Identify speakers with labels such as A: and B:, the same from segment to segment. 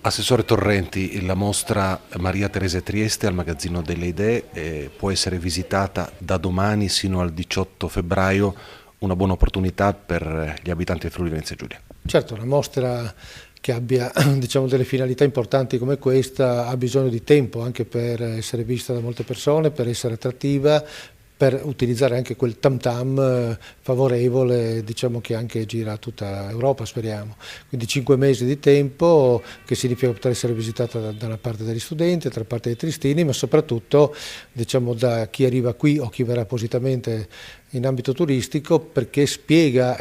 A: Assessore Torrenti, la mostra Maria Teresa Trieste al Magazzino delle Idee può essere visitata da domani sino al 18 febbraio, una buona opportunità per gli abitanti di Friuli Venezia Giulia.
B: Certo, una mostra che abbia diciamo, delle finalità importanti come questa ha bisogno di tempo anche per essere vista da molte persone, per essere attrattiva, per utilizzare anche quel tam tam favorevole, diciamo, che anche gira a tutta Europa, speriamo. Quindi 5 mesi di tempo, che significa poter essere visitata da una parte degli studenti, dalla parte dei tristini, ma soprattutto, diciamo, da chi arriva qui o chi verrà appositamente in ambito turistico, perché spiega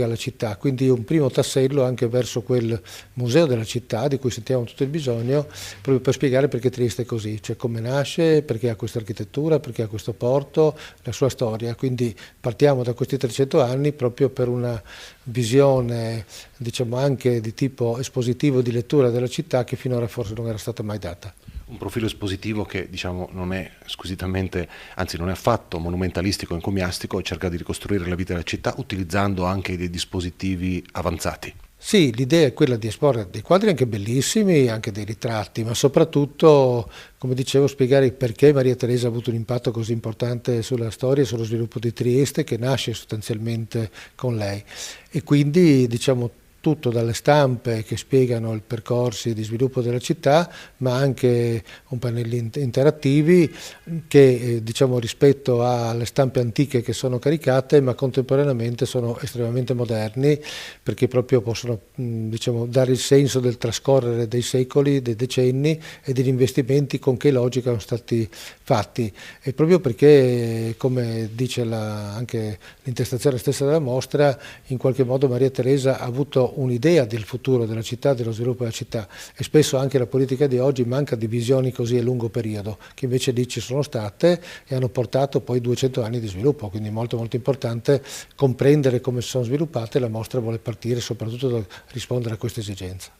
B: la città, quindi un primo tassello anche verso quel museo della città di cui sentiamo tutto il bisogno, proprio per spiegare perché Trieste è così, cioè come nasce, perché ha questa architettura, perché ha questo porto, la sua storia. Quindi partiamo da questi 300 anni proprio per una visione, diciamo, anche di tipo espositivo, di lettura della città, che finora forse non era stata mai data.
A: Un profilo espositivo che, diciamo, non è squisitamente, anzi non è affatto monumentalistico o encomiastico, e cerca di ricostruire la vita della città utilizzando anche dei dispositivi avanzati.
B: Sì, l'idea è quella di esporre dei quadri anche bellissimi, anche dei ritratti, ma soprattutto, come dicevo, spiegare perché Maria Teresa ha avuto un impatto così importante sulla storia e sullo sviluppo di Trieste, che nasce sostanzialmente con lei. E quindi, diciamo, tutto dalle stampe che spiegano i percorsi di sviluppo della città, ma anche un pannelli interattivi che diciamo, rispetto alle stampe antiche che sono caricate, ma contemporaneamente sono estremamente moderni, perché proprio possono diciamo, dare il senso del trascorrere dei secoli, dei decenni e degli investimenti con che logica sono stati fatti. E proprio perché, come dice anche l'intestazione stessa della mostra, in qualche modo Maria Teresa ha avuto un'idea del futuro della città, dello sviluppo della città, e spesso anche la politica di oggi manca di visioni così a lungo periodo, che invece lì ci sono state e hanno portato poi 200 anni di sviluppo, quindi molto molto importante comprendere come si sono sviluppate. La mostra vuole partire soprattutto da rispondere a questa esigenza.